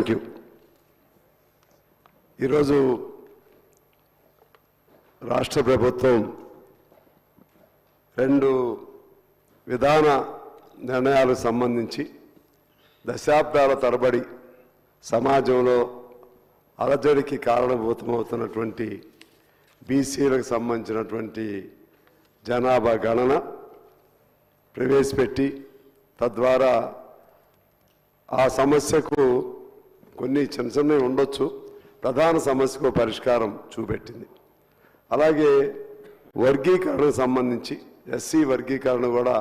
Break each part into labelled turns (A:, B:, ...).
A: Thank you. ఈరోజు రాష్ట్ర ప్రభుత్వం 2 విధాన నిర్ణయాలకు సంబంధించి దశాబ్దాల తరబడి సమాజంలో అలజడికి కారణభూతమవుతున్నటువంటి బీసీలకు సంబంధించినటువంటి జనాభా గణన ప్రవేశపెట్టి తద్వారా ఆ సమస్యకు కొన్ని చిన్నవి ఉండొచ్చు, ప్రధాన సమస్యకు పరిష్కారం చూపెట్టింది. అలాగే వర్గీకరణకు సంబంధించి ఎస్సీ వర్గీకరణ కూడా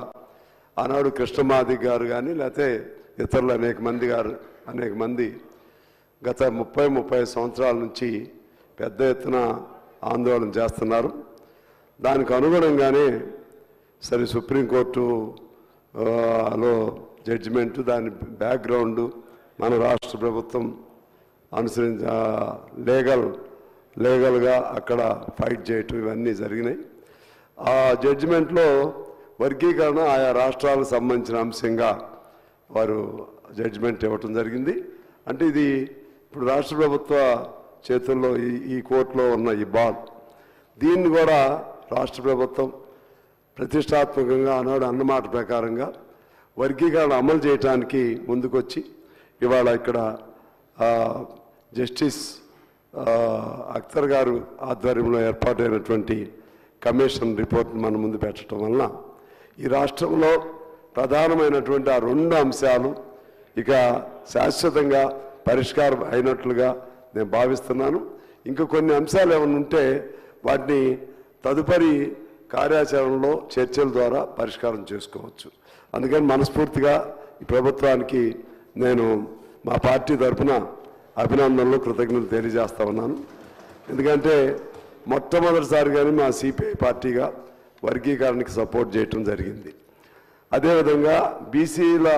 A: ఆనాడు కృష్ణమాది గారు కానీ లేకపోతే ఇతరులు అనేక మంది గత 30 సంవత్సరాల నుంచి పెద్ద ఎత్తున ఆందోళన చేస్తున్నారు. దానికి అనుగుణంగానే సరే సుప్రీంకోర్టులో జడ్జిమెంటు, దాని బ్యాక్గ్రౌండ్ మన రాష్ట్ర ప్రభుత్వం లీగల్గా అక్కడ ఫైట్ చేయటం ఇవన్నీ జరిగినాయి. ఆ జడ్జిమెంట్లో వర్గీకరణ ఆయా రాష్ట్రాలకు సంబంధించిన అంశంగా వారు జడ్జిమెంట్ ఇవ్వటం జరిగింది. అంటే ఇది ఇప్పుడు రాష్ట్ర ప్రభుత్వ చేతుల్లో ఈ కోర్టులో ఉన్న ఈ బాల్, దీన్ని కూడా రాష్ట్ర ప్రభుత్వం ప్రతిష్టాత్మకంగా ఆనాడు అన్నమాట ప్రకారంగా వర్గీకరణ అమలు చేయడానికి ముందుకొచ్చి ఇవాళ ఇక్కడ జస్టిస్ అఖ్తర్ గారు ఆధ్వర్యంలో ఏర్పాటైనటువంటి కమిషన్ రిపోర్ట్ మన ముందు పెట్టడం వలన ఈ రాష్ట్రంలో ప్రధానమైనటువంటి ఆ 2 అంశాలు ఇక శాశ్వతంగా పరిష్కారం అయినట్లుగా నేను భావిస్తున్నాను. ఇంకా కొన్ని అంశాలు ఏమైనా ఉంటే వాటిని తదుపరి కార్యాచరణలో చర్చల ద్వారా పరిష్కారం చేసుకోవచ్చు. అందుకని మనస్ఫూర్తిగా ఈ ప్రభుత్వానికి నేను మా పార్టీ తరఫున అభినందనలు, కృతజ్ఞతలు తెలియజేస్తా ఉన్నాను. ఎందుకంటే మొట్టమొదటిసారిగానే మా సిపిఐ పార్టీగా వర్గీకరణకి సపోర్ట్ చేయటం జరిగింది. అదేవిధంగా బీసీల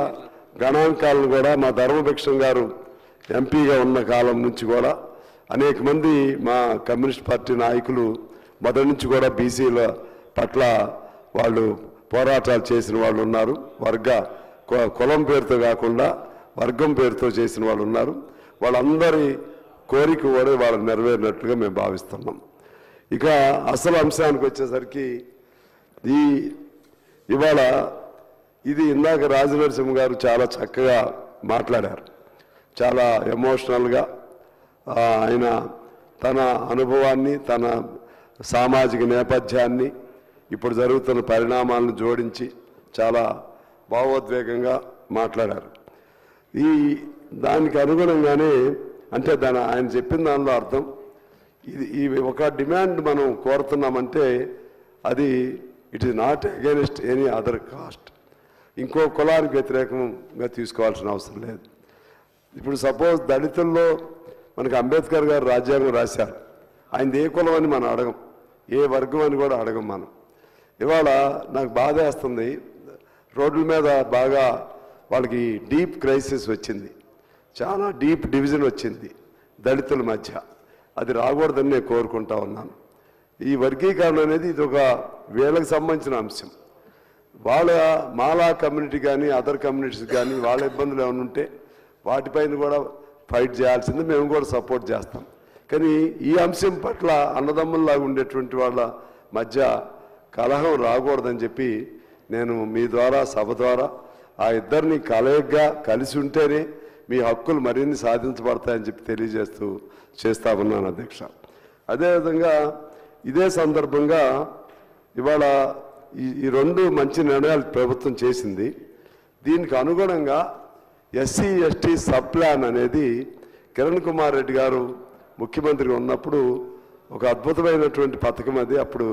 A: గణాంకాలను కూడా మా ధర్మభిక్షం గారు ఎంపీగా ఉన్న కాలం నుంచి కూడా అనేక మంది మా కమ్యూనిస్ట్ పార్టీ నాయకులు మొదటి నుంచి కూడా బీసీల పట్ల వాళ్ళు పోరాటాలు చేసిన వాళ్ళు ఉన్నారు. కులం పేరుతో కాకుండా వర్గం పేరుతో చేసిన వాళ్ళు ఉన్నారు. వాళ్ళందరి కోరిక కూడా వాళ్ళని నెరవేరినట్లుగా మేము భావిస్తున్నాం. ఇక అసలు అంశానికి వచ్చేసరికి ఇవాళ ఇది ఇందాక రాజనరసింహ గారు చాలా చక్కగా మాట్లాడారు. చాలా ఎమోషనల్గా ఆయన తన అనుభవాన్ని, తన సామాజిక నేపథ్యాన్ని, ఇప్పుడు జరుగుతున్న పరిణామాలను జోడించి చాలా భావోద్వేగంగా మాట్లాడారు. దానికి అనుగుణంగానే అంటే ఆయన చెప్పిన దానిలో అర్థం ఈ ఒక డిమాండ్ మనం కోరుతున్నామంటే అది it is not against any other cost, ఇంకో కులానికి వ్యతిరేకంగా తీసుకోవాల్సిన అవసరం లేదు. ఇప్పుడు సపోజ్ దళితుల్లో మనకి అంబేద్కర్ గారు రాజ్యాంగం రాశారు. ఆయనది ఏ కులం అని మనం అడగం, ఏ వర్గం అని కూడా అడగం మనం. ఇవాళ నాకు బాధ వేస్తుంది, రోడ్ల మీద బాగా వాళ్ళకి డీప్ క్రైసిస్ వచ్చింది, చాలా డీప్ డివిజన్ వచ్చింది దళితుల మధ్య. అది రాకూడదని నేను కోరుకుంటా ఉన్నాను. ఈ వర్గీకరణ అనేది ఇది ఒక వీళ్ళకి సంబంధించిన అంశం. వాళ్ళ మాలా కమ్యూనిటీ కానీ అదర్ కమ్యూనిటీస్ కానీ వాళ్ళ ఇబ్బందులు ఏమైనా ఉంటే వాటిపైన కూడా ఫైట్ చేయాల్సింది, మేము కూడా సపోర్ట్ చేస్తాం. కానీ ఈ అంశం పట్ల అన్నదమ్ముల్లాగా ఉండేటువంటి వాళ్ళ మధ్య కలహం రాకూడదని చెప్పి నేను మీ ద్వారా సభ ద్వారా ఆ ఇద్దరిని కలయిగ్గా కలిసి ఉంటేనే మీ హక్కులు మరిన్ని సాధించబడతాయని చెప్పి చేస్తా ఉన్నాను అధ్యక్ష. అదేవిధంగా ఇదే సందర్భంగా ఇవాళ ఈ 2 మంచి నిర్ణయాలు ప్రభుత్వం చేసింది. దీనికి అనుగుణంగా ఎస్సీ ఎస్టీ సబ్ ప్లాన్ అనేది కిరణ్ కుమార్ రెడ్డి గారు ముఖ్యమంత్రిగా ఉన్నప్పుడు ఒక అద్భుతమైనటువంటి పథకం అది. అప్పుడు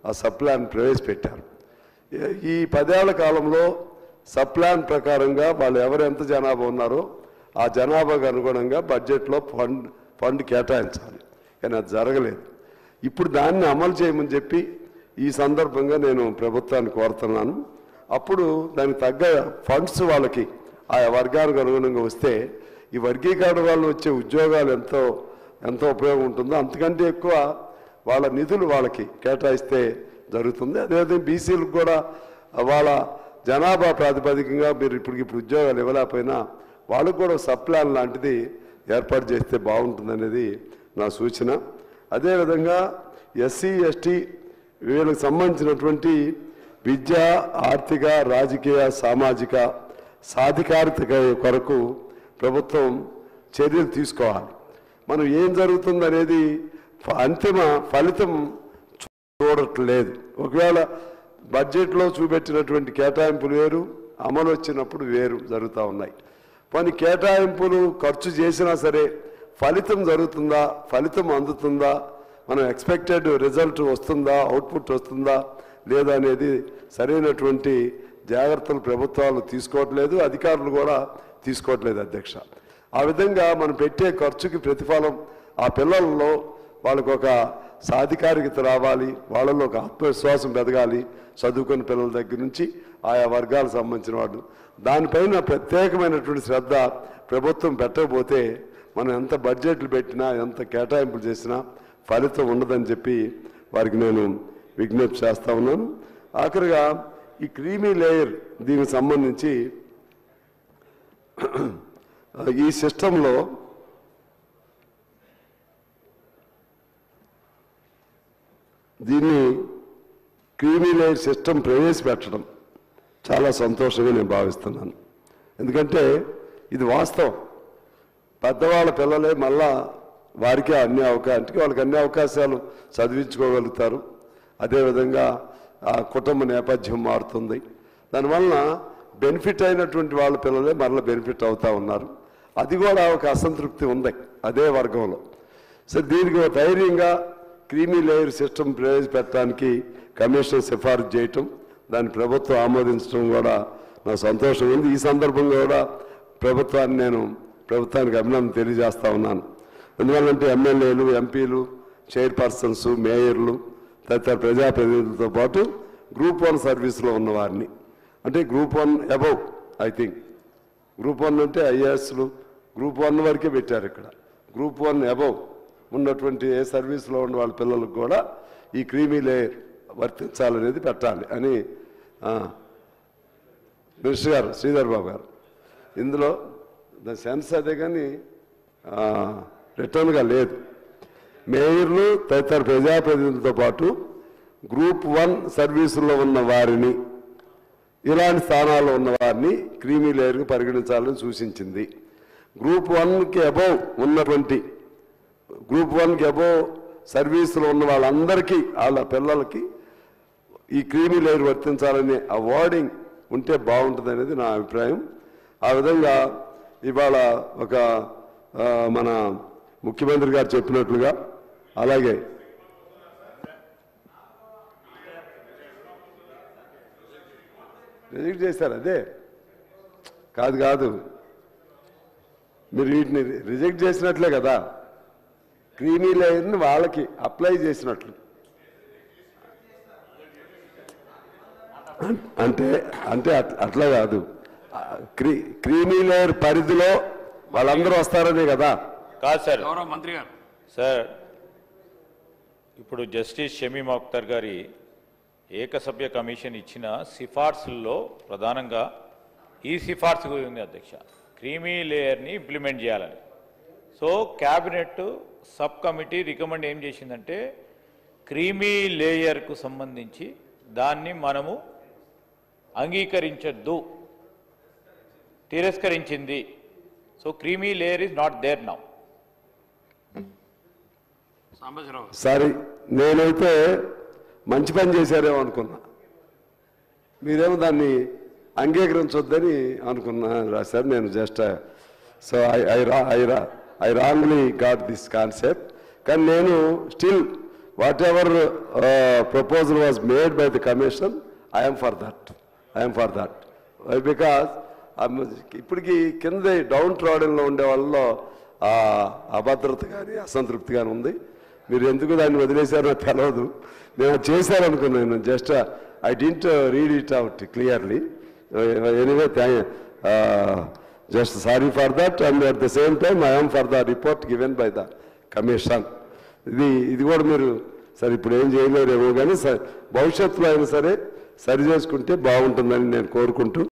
A: ఆ సబ్ ప్లాన్ ప్రవేశపెట్టారు. ఈ 10 ఏళ్ల కాలంలో సబ్ ప్లాన్ ప్రకారంగా వాళ్ళు ఎంత జనాభా ఉన్నారో ఆ జనాభాకు అనుగుణంగా బడ్జెట్లో ఫండ్ కేటాయించాలి. కానీ అది జరగలేదు. ఇప్పుడు దాన్ని అమలు చేయమని చెప్పి ఈ సందర్భంగా నేను ప్రభుత్వాన్ని కోరుతున్నాను. అప్పుడు దానికి తగ్గ ఫండ్స్ వాళ్ళకి ఆయా వర్గానికి అనుగుణంగా వస్తే ఈ వర్గీకరణ వల్ల వచ్చే ఉద్యోగాలు ఎంతో ఉపయోగం ఉంటుందో అంతకంటే ఎక్కువ వాళ్ళ నిధులు వాళ్ళకి కేటాయిస్తే జరుగుతుంది. అదేవిధంగా బీసీలకు కూడా వాళ్ళ జనాభా ప్రాతిపదికంగా మీరు ఇప్పుడు ఉద్యోగాలు ఇవ్వలేకపోయినా వాళ్ళకు కూడా సబ్ ప్లాన్ లాంటిది ఏర్పాటు చేస్తే బాగుంటుందనేది నా సూచన. అదేవిధంగా ఎస్సీ ఎస్టీ వీళ్ళకి సంబంధించినటువంటి విద్య, ఆర్థిక, రాజకీయ, సామాజిక సాధికారత కొరకు ప్రభుత్వం చర్యలు తీసుకోవాలి. మనం ఏం జరుగుతుందనేది అంతిమ ఫలితం చూడట్లేదు. ఒకవేళ బడ్జెట్లో చూపెట్టినటువంటి కేటాయింపులు వేరు, అమలు వచ్చినప్పుడు వేరు జరుగుతూ ఉన్నాయి. కొన్ని కేటాయింపులు ఖర్చు చేసినా సరే ఫలితం జరుగుతుందా, ఫలితం అందుతుందా, మనం ఎక్స్పెక్టెడ్ రిజల్ట్ వస్తుందా, అవుట్పుట్ వస్తుందా లేదా అనేది సరైనటువంటి జాగ్రత్తలు ప్రభుత్వాలు తీసుకోవట్లేదు, అధికారులు కూడా తీసుకోవట్లేదు అధ్యక్ష. ఆ విధంగా మనం పెట్టే ఖర్చుకి ప్రతిఫలం ఆ పిల్లల్లో వాళ్ళకు ఒక సాధికారికత రావాలి, వాళ్ళలో ఒక ఆత్మవిశ్వాసం పెరగాలి. చదువుకున్న పిల్లల దగ్గర నుంచి ఆయా వర్గాలకు సంబంధించిన వాళ్ళు దానిపైన ప్రత్యేకమైనటువంటి శ్రద్ధ ప్రభుత్వం పెట్టకపోతే మనం ఎంత బడ్జెట్లు పెట్టినా, ఎంత కేటాయింపులు చేసినా ఫలితం ఉండదని చెప్పి వారికి నేను విజ్ఞప్తి చేస్తా ఉన్నాను. ఆఖరిగా ఈ క్రీమీ లేయర్ దీనికి సంబంధించి ఈ సిస్టంలో దీన్ని క్రీమీ లేయర్ సిస్టమ్ ప్రవేశపెట్టడం చాలా సంతోషంగా నేను భావిస్తున్నాను. ఎందుకంటే ఇది వాస్తవం. పెద్దవాళ్ళ పిల్లలే మళ్ళా వారికే వాళ్ళకి అన్ని అవకాశాలు చదివించుకోగలుగుతారు. అదేవిధంగా ఆ కుటుంబ నేపథ్యం మారుతుంది. దానివల్ల బెనిఫిట్ అయినటువంటి వాళ్ళ పిల్లలే మరలా బెనిఫిట్ అవుతూ ఉన్నారు. అది కూడా ఒక అసంతృప్తి ఉంది అదే వర్గంలో. సో దీనికి ధైర్యంగా క్రీమీ లేయర్ సిస్టమ్ ప్రవేశపెట్టడానికి కమిషన్ సిఫారసు చేయటం, దాన్ని ప్రభుత్వం ఆమోదించడం కూడా నాకు సంతోషం ఉంది. ఈ సందర్భంగా కూడా ప్రభుత్వానికి అభినందన తెలియజేస్తా ఉన్నాను. ఎందువల్లంటే ఎమ్మెల్యేలు, ఎంపీలు, చైర్పర్సన్స్, మేయర్లు తదితర ప్రజాప్రతినిధులతో పాటు గ్రూప్ 1 సర్వీస్లో ఉన్నవారిని, అంటే group 1 above, I think group 1 అంటే ఐఏఎస్లు గ్రూప్ 1 వరకే పెట్టారు. ఇక్కడ గ్రూప్ 1 అబౌవ్ ఉన్నటువంటి ఏ సర్వీస్లో ఉన్న వాళ్ళ పిల్లలకు కూడా ఈ క్రీమీ లేయర్ వర్తించాలనేది పెట్టాలి అని మినిస్టర్ గారు శ్రీధర్ బాబు గారు ఇందులో సెన్స్ అదే కానీ రిటర్న్గా లేదు. మేయర్లు తదితర ప్రజాప్రతినిధులతో పాటు గ్రూప్ 1 సర్వీసుల్లో ఉన్న వారిని, ఇలాంటి స్థానాల్లో ఉన్న వారిని క్రీమీ లేయర్కి పరిగణించాలని సూచించింది. గ్రూప్ 1కి అబౌవ్ ఉన్నటువంటి గ్రూప్ 1కి అబౌవ్ సర్వీసులో ఉన్న వాళ్ళందరికీ, వాళ్ళ పిల్లలకి ఈ క్రీమీ లేయర్ వర్తించాలనే ఆ వర్డింగ్ ఉంటే బాగుంటుంది అనేది నా అభిప్రాయం. ఆ విధంగా ఇవాళ ఒక మన ముఖ్యమంత్రి గారు చెప్పినట్లుగా అలాగే రిజెక్ట్ చేశారు. అదే కాదు మీరు వీటిని రిజెక్ట్ చేసినట్లే కదా, క్రీమీ లేయర్ని వాళ్ళకి అప్లై చేసినట్లు. అంటే అట్లా కాదు, క్రీమీ లేయర్ పరిధిలో వాళ్ళందరూ వస్తారనే కదా.
B: కాదు సార్, మంత్రి గారు సార్, ఇప్పుడు జస్టిస్ షమీమ్ అఖ్తర్ గారి ఏకసభ్య కమిషన్ ఇచ్చిన సిఫార్సుల్లో ప్రధానంగా ఈ సిఫార్సు ఉంది అధ్యక్ష, క్రీమీ లేయర్ని ఇంప్లిమెంట్ చేయాలని. So cabinet sub committee recommend ఏం చేసిందంటే క్రీమీ లేయర్కు సంబంధించి దాన్ని మనము అంగీకరించద్దు, తిరస్కరించింది. So creamy layer is not there now.
A: Sorry, నేనైతే మంచి పని చేశారేమో అనుకున్నా, మీరేమో దాన్ని అంగీకరించొద్దని అనుకున్నా రాశారు. నేను just so I wrongly got this concept. కానీ నేను still what ever proposal was made by the commission, I'm for that because ఇప్పటికీ కింద డౌన్ ట్రాడన్లో ఉండే వాళ్ళలో అభద్రత కానీ అసంతృప్తి కానీ ఉంది. మీరు ఎందుకు దాన్ని వదిలేశారో తెలియదు. నేను చేశారనుకున్నాను, just I didn't read it out clearly. Anyway just sorry for that, and at the same time I'm for the report given by the commission. ఇది కూడా మీరు సరే ఇప్పుడు ఏం చేయలేరేమో కానీ భవిష్యత్తులో అయినా సరే సరి చేసుకుంటే బాగుంటుందని నేను కోరుకుంటూ